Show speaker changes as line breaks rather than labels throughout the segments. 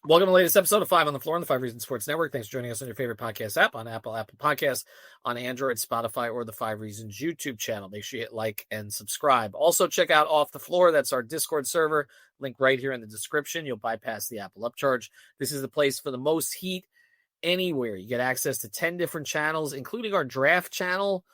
Welcome to the latest episode of 5 on the Floor on the 5 Reasons Sports Network. Thanks for joining us on your favorite podcast app, on Apple Podcasts, on Android, Spotify, or the 5 Reasons YouTube channel. Make sure you hit like and subscribe. Also, check out Off the Floor. That's our Discord server. Link right here in the description. You'll bypass the Apple upcharge. This is the place for the most heat anywhere. You get access to 10 different channels, including our draft channel,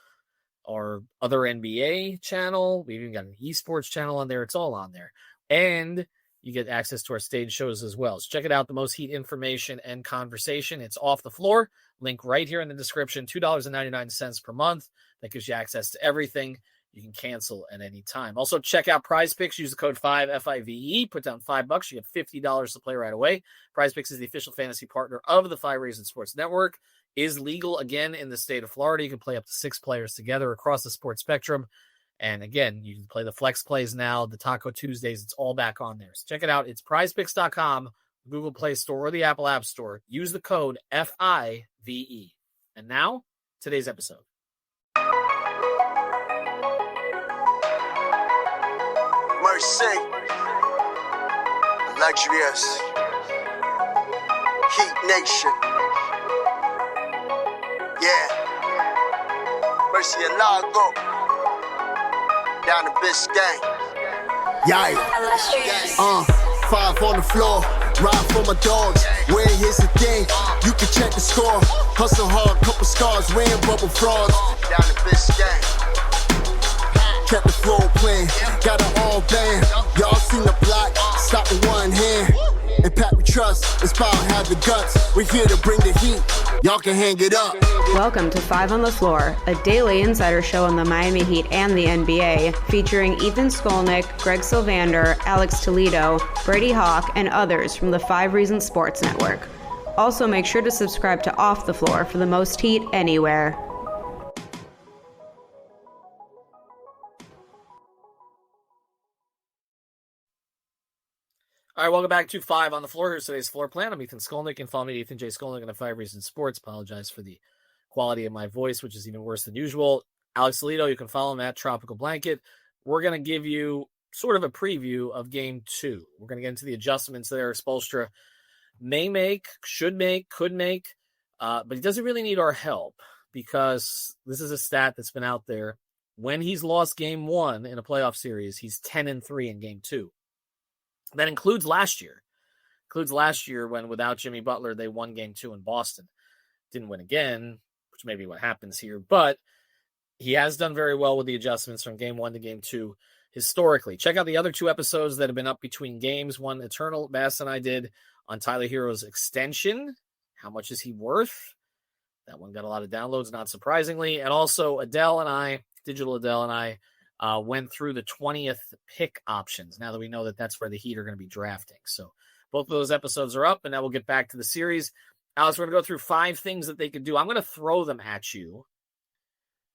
our other NBA channel. We've even got an esports channel on there. It's all on there. And you get access to our stage shows as well. So check it out. The most heat information and conversation. It's Off the Floor. Link right here in the description. $2.99 per month. That gives you access to everything. You can cancel at any time. Also, check out Prize Picks. Use the code 5, F-I-V-E. Put down $5. You get $50 to play right away. Prize Picks is the official fantasy partner of the 5 Reasons Sports Network. Is legal again in the state of Florida. You can play up to 6 players together across the sports spectrum. And again, you can play the flex plays now, the Taco Tuesdays. It's all back on there. So check it out. It's prizepicks.com, Google Play Store, or the Apple App Store. Use the code FIVE. And now, today's episode.
Mercy, luxurious, Heat Nation, yeah, Mercy and Lago, down to Biscayne, yeah, 5 on the floor, ride for my dogs, where here's the thing, you can check the score, hustle hard, couple scars, wearing bubble frogs, down to Biscayne. Kept the floor playing, got it all banned. Y'all seen the block, stop with one hand. And Pat, we trust, it's power, have the guts. We're here to bring the heat, y'all can hang it up.
Welcome to 5 on the Floor, a daily insider show on the Miami Heat and the NBA, featuring Ethan Skolnick, Greg Sylvander, Alex Toledo, Brady Hawk, and others from the 5 Reasons Sports Network. Also, make sure to subscribe to Off the Floor for the most heat anywhere.
All right, welcome back to 5 on the Floor. Here's today's floor plan. I'm Ethan Skolnick. You can follow me at Ethan J. Skolnick on the 5 Reasons Sports. Apologize for the quality of my voice, which is even worse than usual. Alex Toledo, you can follow him at Tropical Blanket. We're going to give you sort of a preview of Game 2. We're going to get into the adjustments that Erik Spoelstra may make, should make, could make, but he doesn't really need our help because this is a stat that's been out there. When he's lost Game 1 in a playoff series, he's 10-3 in Game 2. That includes last year. When without Jimmy Butler, they won Game 2 in Boston. Didn't win again, which may be what happens here. But he has done very well with the adjustments from Game 1 to Game 2 historically. Check out the other 2 episodes that have been up between games. One, Eternal Bass and I did on Tyler Herro's extension. How much is he worth? That one got a lot of downloads, not surprisingly. And also Digital Adele and I, went through the 20th pick options now that we know that that's where the Heat are going to be drafting. So both of those episodes are up, and now we'll get back to the series. Alex, we're going to go through 5 things that they could do. I'm going to throw them at you,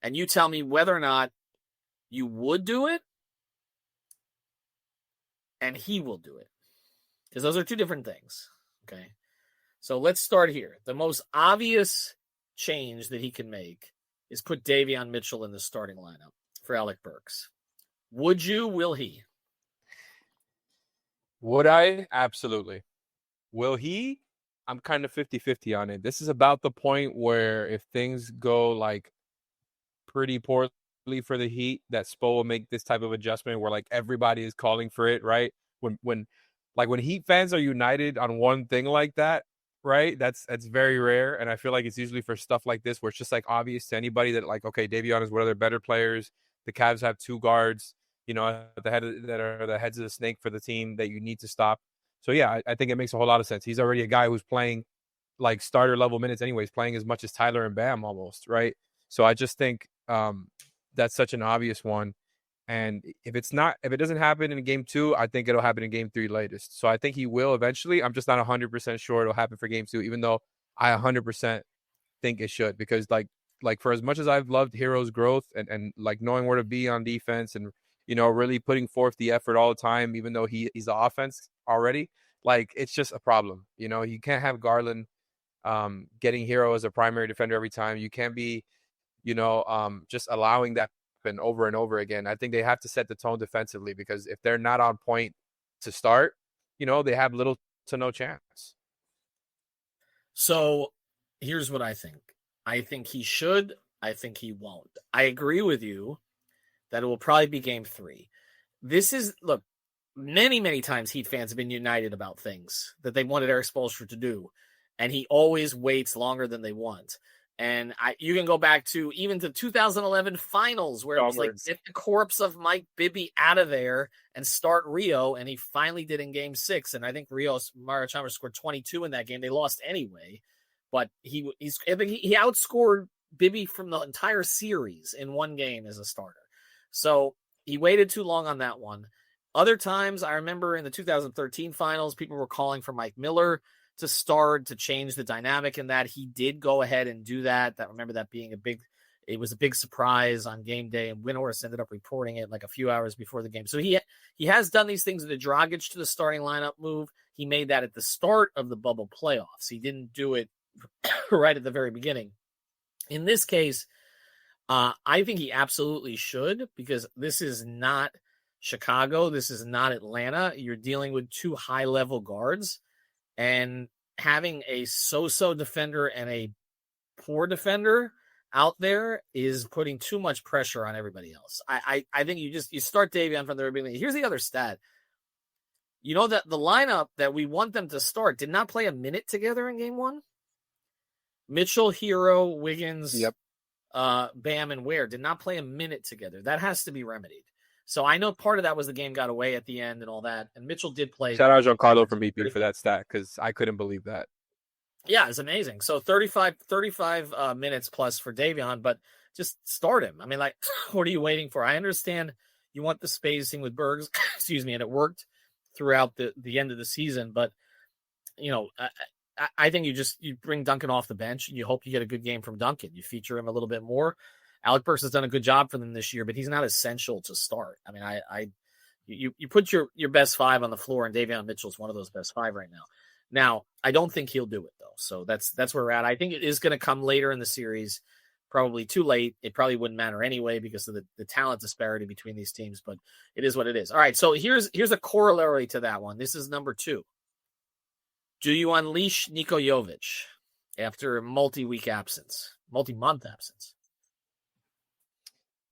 and you tell me whether or not you would do it and he will do it, because those are 2 different things. Okay, so let's start here. The most obvious change that he can make is put Davion Mitchell in the starting lineup for Alec Burks. Would you? Will he?
Would I? Absolutely. Will he? I'm kind of 50-50 on it. This is about the point where if things go like pretty poorly for the Heat, that Spo will make this type of adjustment where like everybody is calling for it, right? When Heat fans are united on one thing like that, right? That's very rare. And I feel like it's usually for stuff like this where it's just like obvious to anybody that like, okay, Davion is one of their better players. The Cavs have 2 guards, that are the heads of the snake for the team that you need to stop. So, yeah, I think it makes a whole lot of sense. He's already a guy who's playing like starter level minutes anyways, playing as much as Tyler and Bam almost, right? So I just think that's such an obvious one. And if it doesn't happen in Game 2, I think it'll happen in Game 3 latest. So I think he will eventually. I'm just not 100% sure it'll happen for Game 2, even though I 100% think it should, because like for as much as I've loved Herro's growth and like knowing where to be on defense and, really putting forth the effort all the time, even though he's the offense already, like it's just a problem. You can't have Garland getting Herro as a primary defender every time. You can't be, just allowing that happen over and over again. I think they have to set the tone defensively, because if they're not on point to start, they have little to no chance.
So here's what I think. I think he should. I think he won't. I agree with you that it will probably be game 3. This is, look, many, many times Heat fans have been united about things that they wanted Erik Spoelstra to do, and he always waits longer than they want. And you can go back to even the 2011 finals where it was like, get the corpse of Mike Bibby out of there and start Rio, and he finally did in game 6. And I think Mario Chalmers scored 22 in that game. They lost anyway, but I think he outscored Bibby from the entire series in one game as a starter. So he waited too long on that one. Other times, I remember in the 2013 finals, people were calling for Mike Miller to start to change the dynamic in that. He did go ahead and do that. I remember that being it was a big surprise on game day, and Windhorst ended up reporting it like a few hours before the game. So he has done these things with the Dragic to the starting lineup move. He made that at the start of the bubble playoffs. He didn't do it right at the very beginning. In this case, I think he absolutely should, because this is not Chicago. This is not Atlanta. You're dealing with 2 high-level guards, and having a so-so defender and a poor defender out there is putting too much pressure on everybody else. I think you start Davion from the very beginning. Here's the other stat. You know that the lineup that we want them to start did not play a minute together in game 1. Mitchell, Herro, Wiggins, Bam, and Ware did not play a minute together. That has to be remedied. So I know part of that was the game got away at the end and all that. And Mitchell did play.
Shout out Giancarlo from EP for that stat, because I couldn't believe that.
Yeah, it's amazing. So 35 minutes plus for Davion, but just start him. I mean, like, what are you waiting for? I understand you want the spacing with Bergs, excuse me, and it worked throughout the end of the season. But, you know, I think you bring Duncan off the bench and you hope you get a good game from Duncan. You feature him a little bit more. Alec Burks has done a good job for them this year, but he's not essential to start. I mean, you put your best 5 on the floor, and Davion Mitchell's one of those best 5 right now. Now, I don't think he'll do it, though. So that's where we're at. I think it is going to come later in the series, probably too late. It probably wouldn't matter anyway because of the talent disparity between these teams, but it is what it is. All right, so here's a corollary to that one. This is number 2. Do you unleash Niko Jovic after a multi-month absence?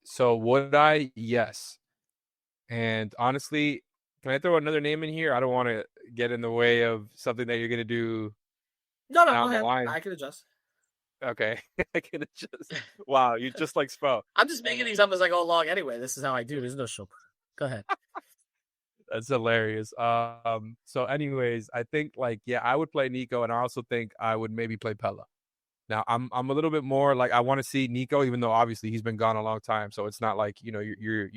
So would I? Yes. And honestly, can I throw another name in here? I don't want to get in the way of something that you're going to do.
No, go ahead. I can adjust.
Okay. I can adjust. Wow, you just like Spo.
I'm just making these up as I go along anyway. This is how I do. There's no show. Go ahead.
That's hilarious. So anyways, I think I would play Nico, and I also think I would maybe play Pella. Now I'm a little bit more like I want to see Nico, even though obviously he's been gone a long time. So it's not like, you're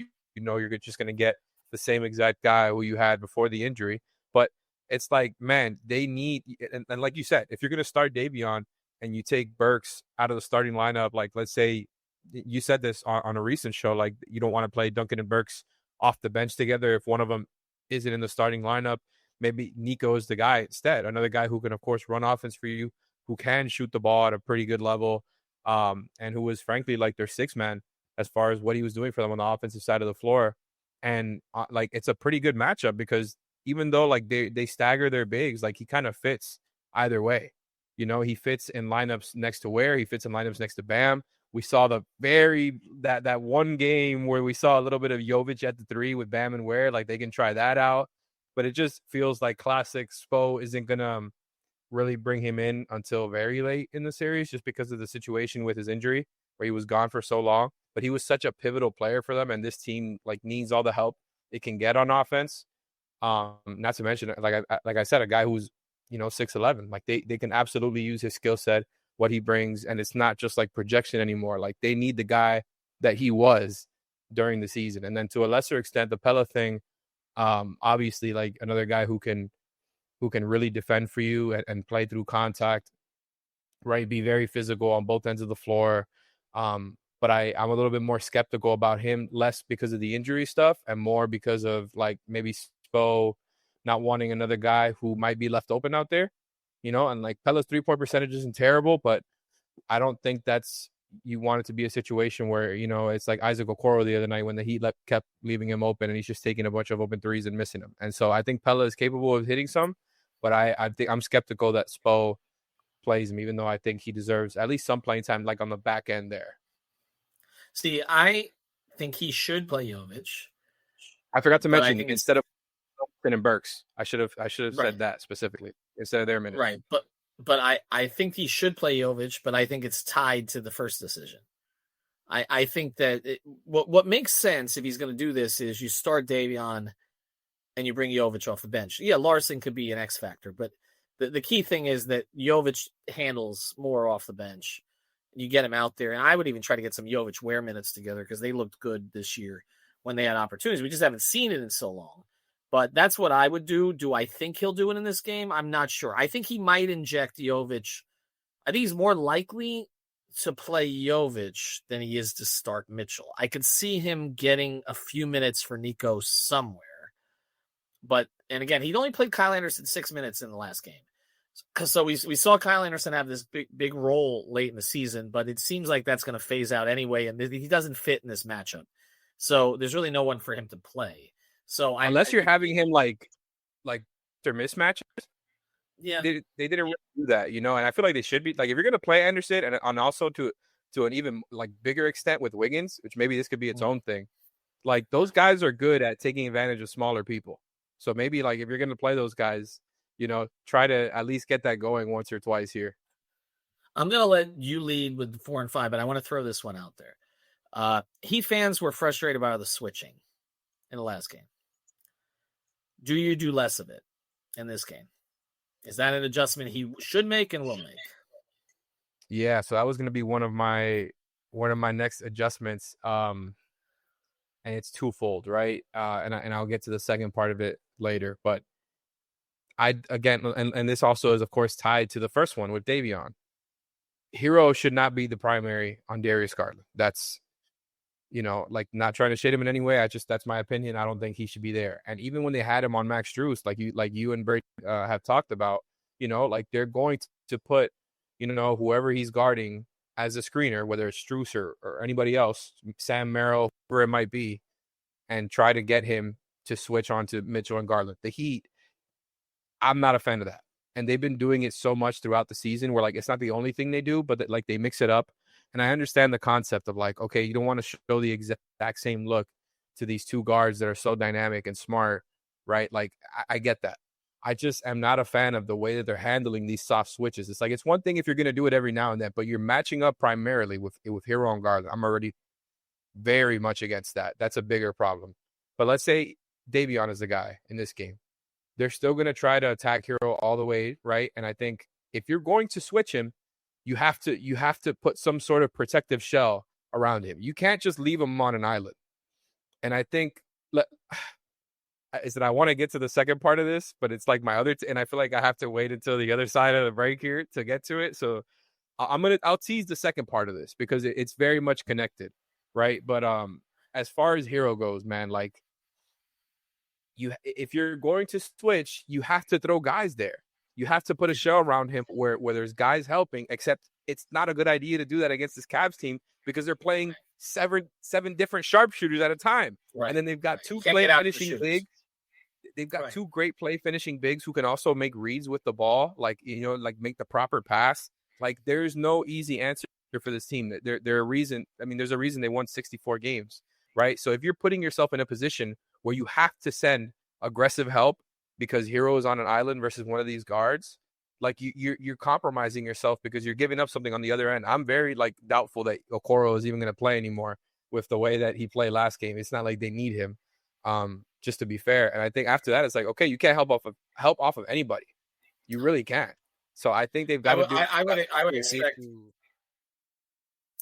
just going to get the same exact guy who you had before the injury. But it's like, man, they need, and like you said, if you're going to start Davion and you take Burks out of the starting lineup, like let's say you said this on a recent show, like you don't want to play Duncan and Burks off the bench together. If one of them isn't in the starting lineup, maybe Nico is the guy instead. Another guy who can, of course, run offense for you, who can shoot the ball at a pretty good level, and who was frankly like their 6th man as far as what he was doing for them on the offensive side of the floor. And it's a pretty good matchup because even though like they stagger their bigs, like he kind of fits either way. He fits in lineups next to Ware, he fits in lineups next to Bam. We saw that one game where we saw a little bit of Jovic at the 3 with Bam and Ware. Like they can try that out, but it just feels like classic Spo isn't gonna really bring him in until very late in the series, just because of the situation with his injury where he was gone for so long. But he was such a pivotal player for them, and this team needs all the help it can get on offense. Not to mention, like I said, a guy who's 6'11". Like they can absolutely use his skill set, what he brings, and it's not just like projection anymore. Like they need the guy that he was during the season. And then to a lesser extent, the Pella thing, obviously like another guy who can really defend for you and play through contact, right? Be very physical on both ends of the floor. But I'm a little bit more skeptical about him, less because of the injury stuff and more because of like maybe Spo not wanting another guy who might be left open out there, and like Pella's 3-point percentage isn't terrible, but I don't think you want it to be a situation where, it's like Isaac Okoro the other night when the Heat kept leaving him open and he's just taking a bunch of open threes and missing them. And so I think Pella is capable of hitting some, but I think I'm skeptical that Spo plays him, even though I think he deserves at least some playing time, like on the back end there.
See, I think he should play Jovic.
I forgot to mention instead of Thompson and Burks, I should have said that specifically instead of their minutes.
Right, but I think he should play Jovic, but I think it's tied to the first decision. I think that what makes sense if he's going to do this is you start Davion and you bring Jovic off the bench. Yeah, Larson could be an X factor, but the key thing is that Jovic handles more off the bench. You get him out there, and I would even try to get some Jovic wear minutes together because they looked good this year when they had opportunities. We just haven't seen it in so long. But that's what I would do. Do I think he'll do it in this game? I'm not sure. I think he might inject Jovic. I think he's more likely to play Jovic than he is to start Mitchell. I could see him getting a few minutes for Nico somewhere. And again, he'd only played Kyle Anderson 6 minutes in the last game. So we saw Kyle Anderson have this big role late in the season, but it seems like that's going to phase out anyway, and he doesn't fit in this matchup. So there's really no one for him to play. So
unless you're having him like their mismatches,
yeah,
they didn't really do that, and I feel like they should be. Like if you're going to play Anderson and also to an even like bigger extent with Wiggins, which maybe this could be its own thing. Like those guys are good at taking advantage of smaller people. So maybe like if you're going to play those guys, try to at least get that going once or twice here.
I'm going to let you lead with the 4 and 5, but I want to throw this one out there. Heat fans were frustrated by the switching in the last game. Do you do less of it in this game? Is that an adjustment he should make and will make?
Yeah, so that was going to be one of my next adjustments, and it's twofold, right? And I'll get to the second part of it later, but and this also is of course tied to the first one with Davion. Herro should not be the primary on Darius Garland. That's not trying to shade him in any way. That's my opinion. I don't think he should be there. And even when they had him on Max Strus, like you and Brady have talked about, they're going to put, whoever he's guarding as a screener, whether it's Strus or anybody else, Sam Merrill, whoever it might be, and try to get him to switch on to Mitchell and Garland. The Heat, I'm not a fan of that. And they've been doing it so much throughout the season where it's not the only thing they do, but they mix it up. And I understand the concept of okay, you don't want to show the exact same look to these two guards that are so dynamic and smart, right? I get that. I just am not a fan of the way that they're handling these soft switches. It's one thing if you're going to do it every now and then, but you're matching up primarily with Herro and Garland. I'm already very much against that. That's a bigger problem. But let's say Davion is the guy in this game. They're still going to try to attack Herro all the way, right? And I think if you're going to switch him, you have to put some sort of protective shell around him. You can't just leave him on an island. And I think is that I want to get to the second part of this, but it's like my other and I feel like I have to wait until the other side of the break here to get to it. So I'll tease the second part of this because it's very much connected, right? But as far as Herro goes, man, if you're going to switch, you have to throw guys there. You have to put a shell around him where there's guys helping, except it's not a good idea to do that against this Cavs team because they're playing seven different sharpshooters at a time. Right. And then they've got two play finishing bigs. They've got two great play finishing bigs who can also make reads with the ball, make the proper pass. There's no easy answer for this team. There's a reason they won 64 games, right? So if you're putting yourself in a position where you have to send aggressive help because Herro is on an island versus one of these guards, you're compromising yourself because you're giving up something on the other end. I'm very doubtful that Okoro is even going to play anymore with the way that he played last game. It's not like they need him, just to be fair. And I think after that, it's okay, you can't help off of anybody. You really can't. So I think they've got to do.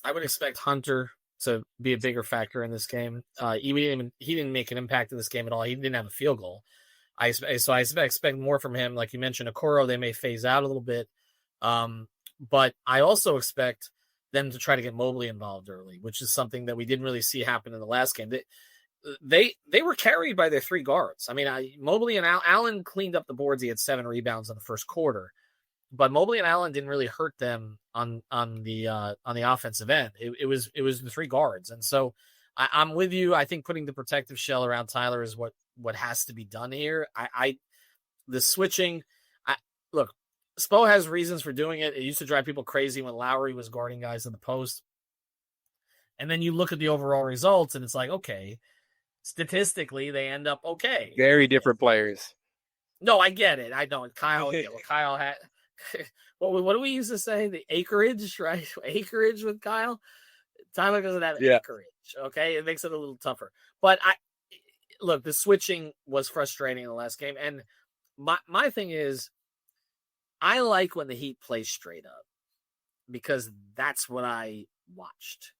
I would expect Hunter to be a bigger factor in this game. He didn't make an impact in this game at all. He didn't have a field goal. I expect more from him. Like you mentioned, Okoro, they may phase out a little bit. But I also expect them to try to get Mobley involved early, which is something that we didn't really see happen in the last game. They were carried by their three guards. I mean, Mobley and Allen cleaned up the boards. He had 7 rebounds in the first quarter. But Mobley and Allen didn't really hurt them on the offensive end. It was the three guards, and so I'm with you. I think putting the protective shell around Tyler is what has to be done here. The switching. Look, Spo has reasons for doing it. It used to drive people crazy when Lowry was guarding guys in the post. And then you look at the overall results, and it's like, okay, statistically, they end up okay.
Very different players.
No, I get it. I know. Kyle had what do we used to say? The acreage, right? Acreage with Kyle. Tyler doesn't have acreage. Okay, it makes it a little tougher. But look, the switching was frustrating in the last game, and my thing is, I like when the Heat play straight up because that's what I watched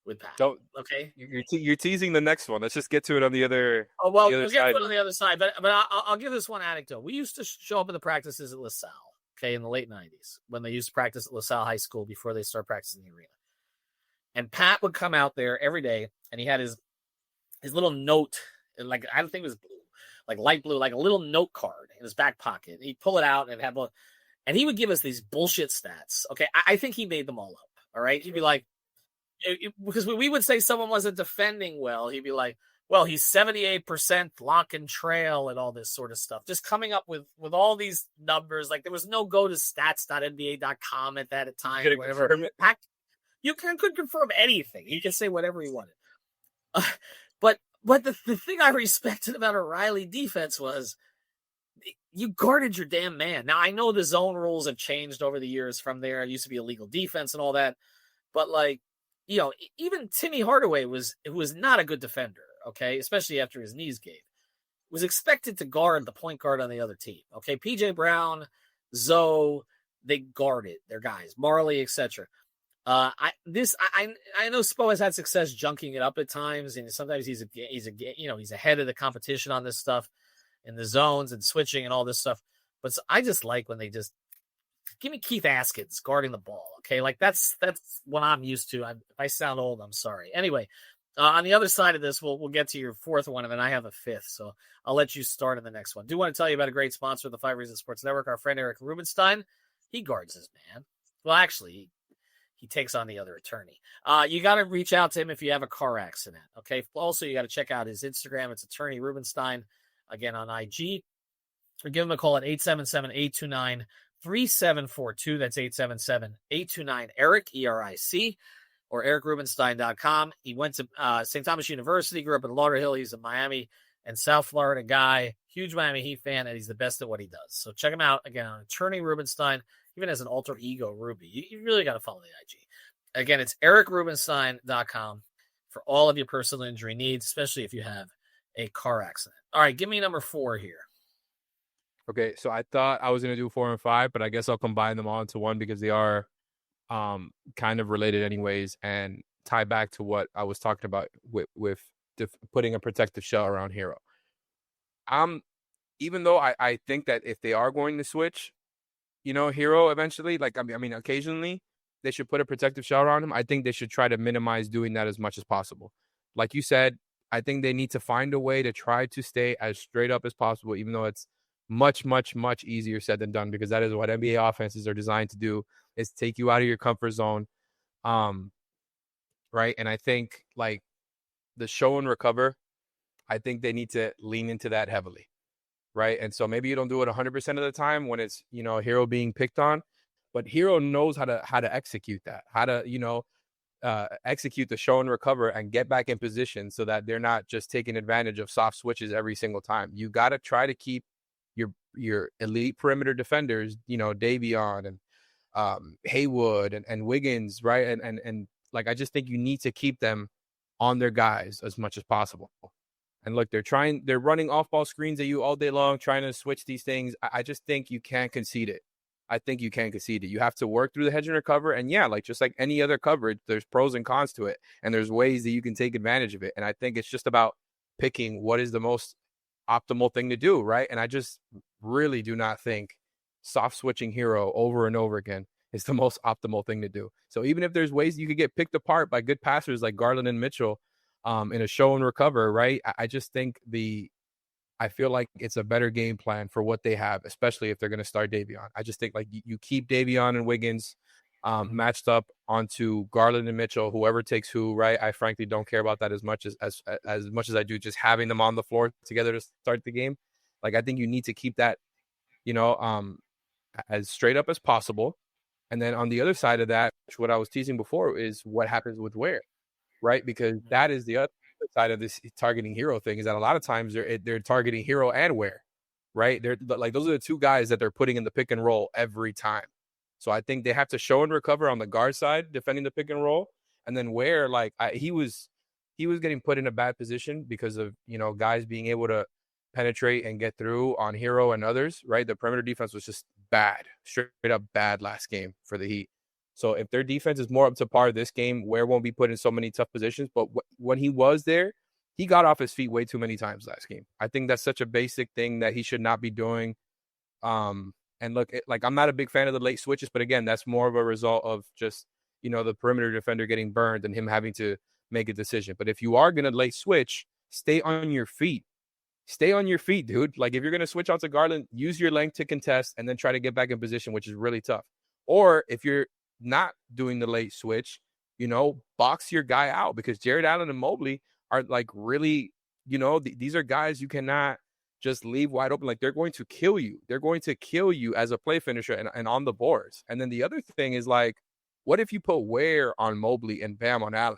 with Pat. Okay,
you're teasing the next one. Let's just get to it on the other.
Oh well, we'll get to it on the other side. But I'll give this one anecdote. We used to show up in the practices at LaSalle. Okay, in the late '90s when they used to practice at LaSalle High School before they start practicing in the arena. And Pat would come out there every day, and he had his little note, like I don't think it was blue, like light blue, like a little note card in his back pocket. He'd pull it out and have and he would give us these bullshit stats. Okay, I think he made them all up. All right, he'd be like, because we would say someone wasn't defending well, he'd be like, well, he's 78% lock and trail and all this sort of stuff. Just coming up with all these numbers. Like there was no go to stats.nba.com at that time. Whatever. You could confirm anything. He could say whatever he wanted. But the thing I respected about O'Reilly defense was you guarded your damn man. Now, I know the zone rules have changed over the years from there. It used to be illegal defense and all that. But, like, you know, even Timmy Hardaway who was not a good defender, okay, especially after his knees gave, was expected to guard the point guard on the other team, okay? P.J. Brown, Zoe, they guarded their guys, Marley, etc. I know Spo has had success junking it up at times, and sometimes he's ahead of the competition on this stuff in the zones and switching and all this stuff. But I just like when they just give me Keith Askins guarding the ball. Okay, like that's what I'm used to. If I sound old, I'm sorry. Anyway, on the other side of this, we'll get to your fourth one, and then I have a fifth, so I'll let you start in the next one. I do want to tell you about a great sponsor of the 5 Reasons Sports Network, our friend Erik Rubenstein. He guards his man. Well, actually, he takes on the other attorney. You got to reach out to him if you have a car accident. Okay. Also, you got to check out his Instagram. It's Attorney Rubenstein, again on IG. Or give him a call at 877-829-3742. That's 877-829-ERIC, ERIC, or ericrubenstein.com. He went to St. Thomas University, grew up in Lauderhill. He's a Miami and South Florida guy, huge Miami Heat fan, and he's the best at what he does. So check him out, again, on Attorney Rubenstein. Even as an alter ego, Ruby. You really got to follow the IG. Again, it's ericrubenstein.com for all of your personal injury needs, especially if you have a car accident. All right, give me number 4 here.
Okay, so I thought I was going to do 4 and 5, but I guess I'll combine them all into one because they are kind of related anyways and tie back to what I was talking about with putting a protective shell around Herro. Even though I think that if they are going to switch, you know, Herro eventually, like, I mean, occasionally they should put a protective shell around him. I think they should try to minimize doing that as much as possible. Like you said, I think they need to find a way to try to stay as straight up as possible, even though it's much, much, much easier said than done, because that is what NBA offenses are designed to do, is take you out of your comfort zone. Right. And I think like the show and recover, I think they need to lean into that heavily. Right. And so maybe you don't do it 100% of the time when it's, you know, Herro being picked on, but Herro knows how to execute that, how to, you know, execute the show and recover and get back in position so that they're not just taking advantage of soft switches every single time. You got to try to keep your elite perimeter defenders, you know, Davion and Haywood and Wiggins. Right. And like, I just think you need to keep them on their guys as much as possible. And look, they're running off-ball screens at you all day long, trying to switch these things. I just think you can't concede it. I think you can't concede it. You have to work through the hedge and recover. And yeah, like just like any other coverage, there's pros and cons to it. And there's ways that you can take advantage of it. And I think it's just about picking what is the most optimal thing to do, right? And I just really do not think soft switching Herro over and over again is the most optimal thing to do. So even if there's ways you could get picked apart by good passers like Garland and Mitchell, in a show and recover, right? I just think I feel like it's a better game plan for what they have, especially if they're going to start Davion. I just think like you keep Davion and Wiggins matched up onto Garland and Mitchell, whoever takes who, right? I frankly don't care about that as much as I do just having them on the floor together to start the game. Like I think you need to keep that, you know, as straight up as possible. And then on the other side of that, what I was teasing before is what happens with Ware, right? Because that is the other side of this targeting Herro thing, is that a lot of times they're targeting Herro and Ware, right? They're like, those are the two guys that they're putting in the pick and roll every time. So I think they have to show and recover on the guard side, defending the pick and roll. And then Ware, like he was getting put in a bad position because of, guys being able to penetrate and get through on Herro and others, right? The perimeter defense was just bad, straight up bad last game for the Heat. So if their defense is more up to par this game, Ware won't be put in so many tough positions. But when he was there, he got off his feet way too many times last game. I think that's such a basic thing that he should not be doing. And look, I'm not a big fan of the late switches, but again, that's more of a result of just, the perimeter defender getting burned and him having to make a decision. But if you are going to late switch, stay on your feet. Stay on your feet, dude. Like, if you're going to switch out to Garland, use your length to contest and then try to get back in position, which is really tough. Or if you're not doing the late switch, box your guy out, because Jared Allen and Mobley are like really, these are guys you cannot just leave wide open. Like, they're going to kill you. They're going to kill you as a play finisher and on the boards. And then the other thing is, like, what if you put Ware on Mobley and Bam on Allen?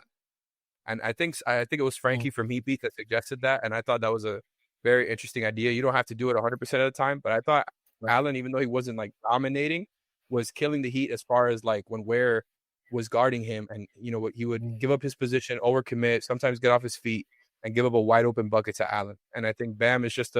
And I think it was Frankie from Heat Beat that suggested that. And I thought that was a very interesting idea. You don't have to do it 100% of the time, but I thought Allen, even though he wasn't like dominating, was killing the Heat as far as like when Ware was guarding him, and he would give up his position, overcommit, sometimes get off his feet and give up a wide open bucket to Allen. And I think Bam is just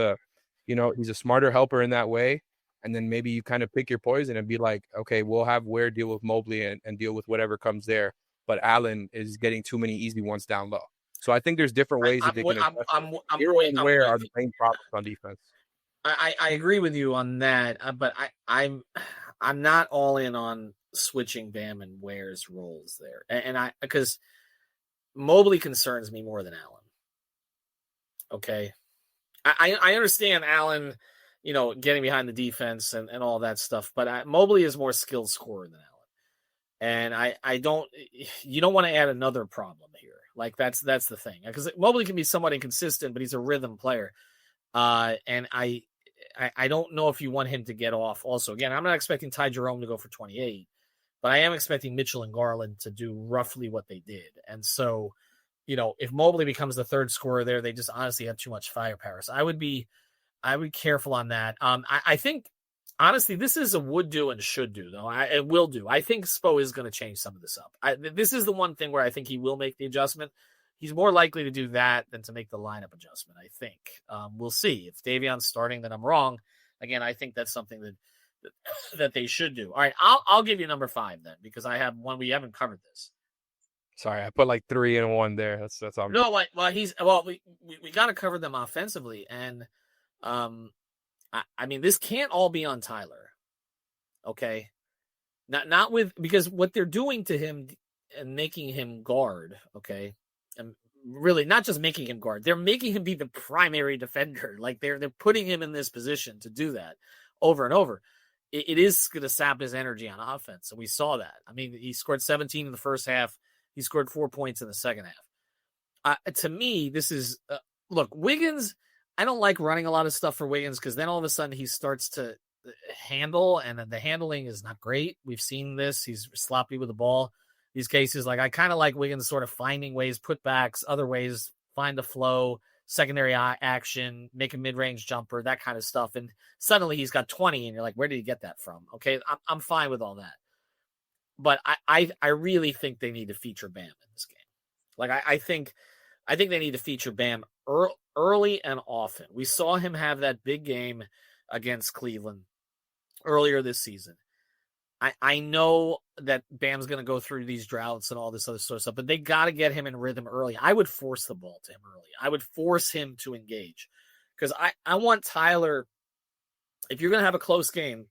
he's a smarter helper in that way. And then maybe you kind of pick your poison and be like, okay, we'll have Ware deal with Mobley and deal with whatever comes there. But Allen is getting too many easy ones down low. So I think there's different ways that they can address it. Herro and Ware are the main problems on defense.
I agree with you on that, but I'm not all in on switching Bam and Ware's roles there, and because Mobley concerns me more than Allen. Okay, I understand Allen, getting behind the defense and all that stuff, but Mobley is more skilled scorer than Allen, and you don't want to add another problem here. Like, that's the thing, because Mobley can be somewhat inconsistent, but he's a rhythm player, and I don't know if you want him to get off. Also, again, I'm not expecting Ty Jerome to go for 28, but I am expecting Mitchell and Garland to do roughly what they did. And so, if Mobley becomes the third scorer there, they just honestly have too much firepower. So I would be careful on that. I think, honestly, this is a would do and should do, though. It will do. I think Spo is going to change some of this up. This is the one thing where I think he will make the adjustment. He's more likely to do that than to make the lineup adjustment, I think. We'll see. If Davion's starting, then I'm wrong. Again, I think that's something that they should do. All right, I'll give you number 5 then, because I have one. We haven't covered this.
Sorry, I put like 3 and 1 there. That's all.
No, we got to cover them offensively, and I mean, this can't all be on Tyler. Okay, not with, because what they're doing to him and making him guard. Okay. And really not just making him guard, they're making him be the primary defender. Like, they're putting him in this position to do that over and over. It is going to sap his energy on offense. And we saw that. I mean, he scored 17 in the first half. He scored 4 points in the second half. To me, this is look, Wiggins. I don't like running a lot of stuff for Wiggins, because then all of a sudden he starts to handle, and the handling is not great. We've seen this. He's sloppy with the ball. These cases, like, I kind of like Wiggins sort of finding ways, putbacks, other ways, find the flow, secondary action, make a mid-range jumper, that kind of stuff. And suddenly he's got 20, and you're like, where did he get that from? Okay, I'm fine with all that. But I really think they need to feature Bam in this game. Like, I think they need to feature Bam early and often. We saw him have that big game against Cleveland earlier this season. I know that Bam's going to go through these droughts and all this other sort of stuff, but they got to get him in rhythm early. I would force the ball to him early. I would force him to engage, because I want Tyler, if you're going to have a close game,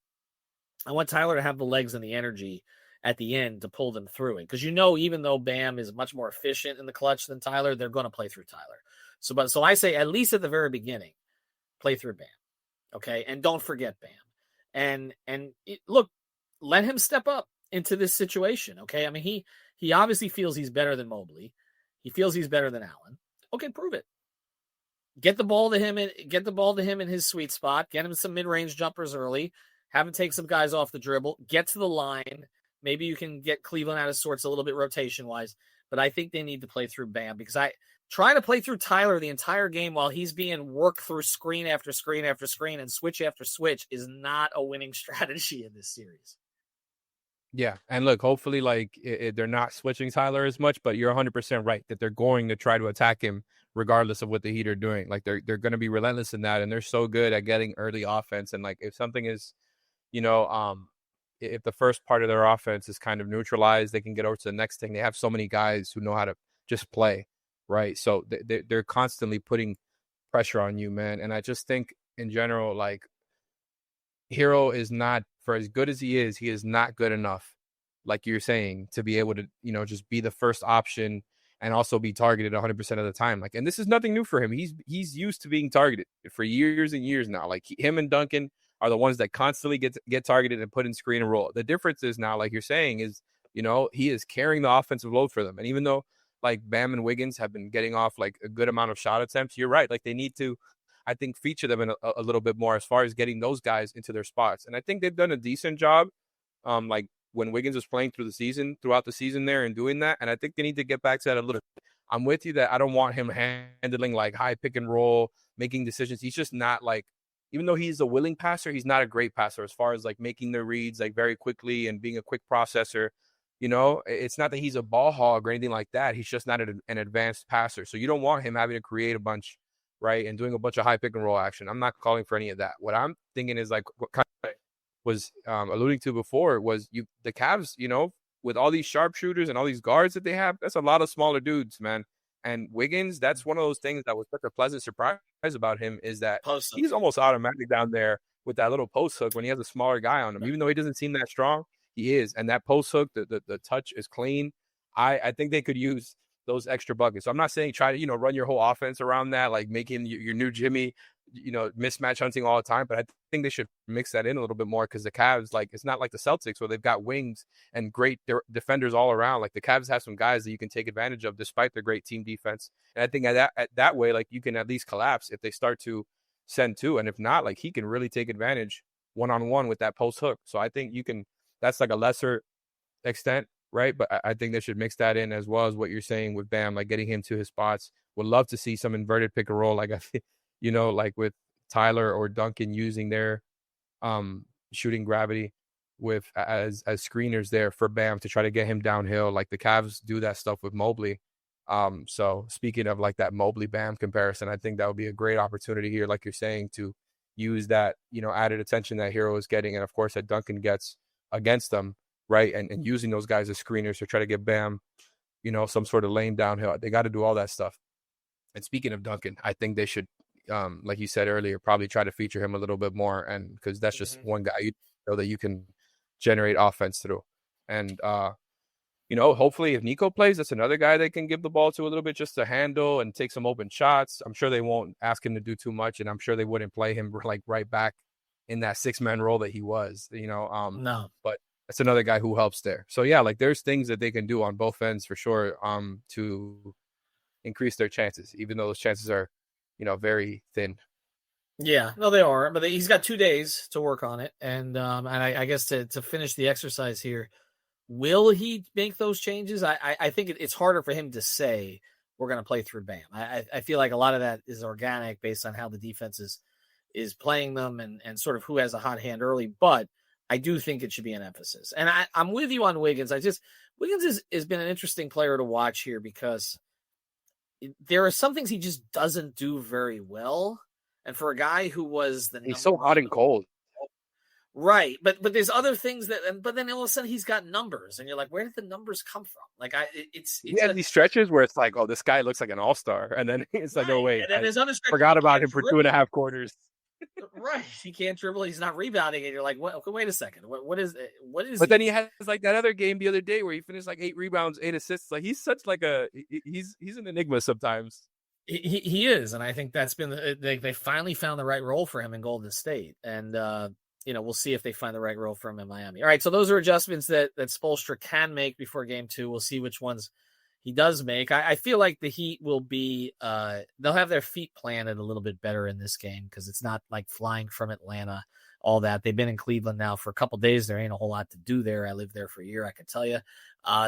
I want Tyler to have the legs and the energy at the end to pull them through it. Because, even though Bam is much more efficient in the clutch than Tyler, they're going to play through Tyler. So I say, at least at the very beginning, play through Bam. Okay. And don't forget Bam. And look, let him step up into this situation. Okay. I mean, he obviously feels he's better than Mobley. He feels he's better than Allen. Okay. Prove it. Get the ball to him in his sweet spot. Get him some mid-range jumpers early. have him take some guys off the dribble, get to the line. Maybe you can get Cleveland out of sorts a little bit rotation-wise, but I think they need to play through Bam because trying to play through Tyler the entire game while he's being worked through screen after screen after screen and switch after switch is not a winning strategy in this series.
Yeah, and look, hopefully, they're not switching Tyler as much, but you're 100% right that they're going to try to attack him regardless of what the Heat are doing. Like, they're going to be relentless in that, and they're so good at getting early offense. And, like, if something is, if the first part of their offense is kind of neutralized, they can get over to the next thing. They have so many guys who know how to just play, right? So they're constantly putting pressure on you, man. And I just think in general, like, Herro is not, for as good as he is not good enough, like you're saying, to be able to, just be the first option and also be targeted 100% of the time. Like, and this is nothing new for him. He's used to being targeted for years and years now. Like, him and Duncan are the ones that constantly get targeted and put in screen and roll. The difference is now, like you're saying, is, he is carrying the offensive load for them. And even though, like, Bam and Wiggins have been getting off, like, a good amount of shot attempts, you're right. Like, they need to, I think, feature them in a little bit more as far as getting those guys into their spots. And I think they've done a decent job, like, when Wiggins was playing throughout the season there and doing that. And I think they need to get back to that a little bit. I'm with you that I don't want him handling, like, high pick and roll, making decisions. He's just not, like, even though he's a willing passer, he's not a great passer as far as, like, making the reads, like, very quickly and being a quick processor. It's not that he's a ball hog or anything like that. He's just not an advanced passer. So you don't want him having to create a bunch, right, and doing a bunch of high pick and roll action. I'm not calling for any of that. What I'm thinking is, like, what kind of was alluding to before was the Cavs, with all these sharpshooters and all these guards that they have, that's a lot of smaller dudes, man. And Wiggins, that's one of those things that was such a pleasant surprise about him, is that he's almost automatic down there with that little post hook when he has a smaller guy on him. Even though he doesn't seem that strong, he is. And that post hook, the touch is clean. I think they could use those extra buckets. So I'm not saying try to, run your whole offense around that, like making your new Jimmy, mismatch hunting all the time. But I think they should mix that in a little bit more because the Cavs, like, it's not like the Celtics where they've got wings and great defenders all around. Like, the Cavs have some guys that you can take advantage of despite their great team defense. And I think at that way, like, you can at least collapse if they start to send two. And if not, like, he can really take advantage one-on-one with that post hook. So I think that's like a lesser extent, right? But I think they should mix that in as well as what you're saying with Bam, like getting him to his spots. Would love to see some inverted pick and roll, like, I think, like with Tyler or Duncan using their shooting gravity with as screeners there for Bam to try to get him downhill. Like, the Cavs do that stuff with Mobley. So speaking of, like, that Mobley Bam comparison, I think that would be a great opportunity here, like you're saying, to use that, added attention that Herro is getting, and of course that Duncan gets against them, right? And using those guys as screeners to try to get Bam, some sort of lane downhill. They got to do all that stuff. And speaking of Duncan, I think they should, like you said earlier, probably try to feature him a little bit more, and because that's just one guy that you can generate offense through. And hopefully if Nico plays, that's another guy they can give the ball to a little bit just to handle and take some open shots. I'm sure they won't ask him to do too much, and I'm sure they wouldn't play him, like, right back in that 6-man role that he was.
No,
but that's another guy who helps there. So yeah, like, there's things that they can do on both ends for sure, to increase their chances, even though those chances are, very thin.
Yeah, no, they are, but he's got 2 days to work on it. And I guess to finish the exercise here, will he make those changes? I think it's harder for him to say we're going to play through Bam. I feel like a lot of that is organic based on how the defense is playing them and sort of who has a hot hand early. But I do think it should be an emphasis. And I'm with you on Wiggins. Wiggins has been an interesting player to watch here because there are some things he just doesn't do very well. And for a guy who was
he's so hot and cold.
Right. But there's other things but then all of a sudden he's got numbers and you're like, where did the numbers come from? Like,
he had these stretches where it's like, oh, this guy looks like an all-star. And then it's like, oh, wait, and then there's other forgot about him for 2.5 quarters.
Right. He can't dribble. He's not rebounding. And you're like, wait a second. What is?
But then he has, like, that other game the other day where he finished, like, 8 rebounds, 8 assists. Like, he's such, like, he's an enigma sometimes.
He is. And I think that's been, they finally found the right role for him in Golden State. And, we'll see if they find the right role for him in Miami. All right. So those are adjustments that Spoelstra can make before game 2. We'll see which ones he does make. I feel like the Heat will be, they'll have their feet planted a little bit better in this game because it's not like flying from Atlanta all that. They've been in Cleveland now for a couple days. There ain't a whole lot to do there. I lived there for a year, I can tell you.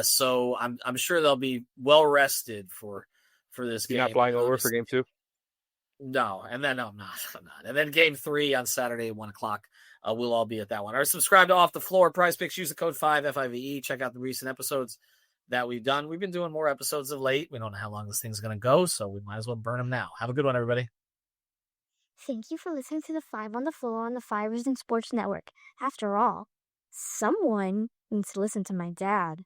So I'm sure they'll be well rested for this game.
You're not flying over for game 2?
No, and then no, I'm not. And then game 3 on Saturday at 1:00. We'll all be at that one. All right, subscribe to Off the Floor, Prize Picks. Use the code 5FIVE. Check out the recent episodes that we've done. We've been doing more episodes of late. We don't know how long this thing's going to go, so we might as well burn them now. Have a good one, everybody.
Thank you for listening to the 5 on the Floor on the 5 Reasons Sports Network. After all, someone needs to listen to my dad.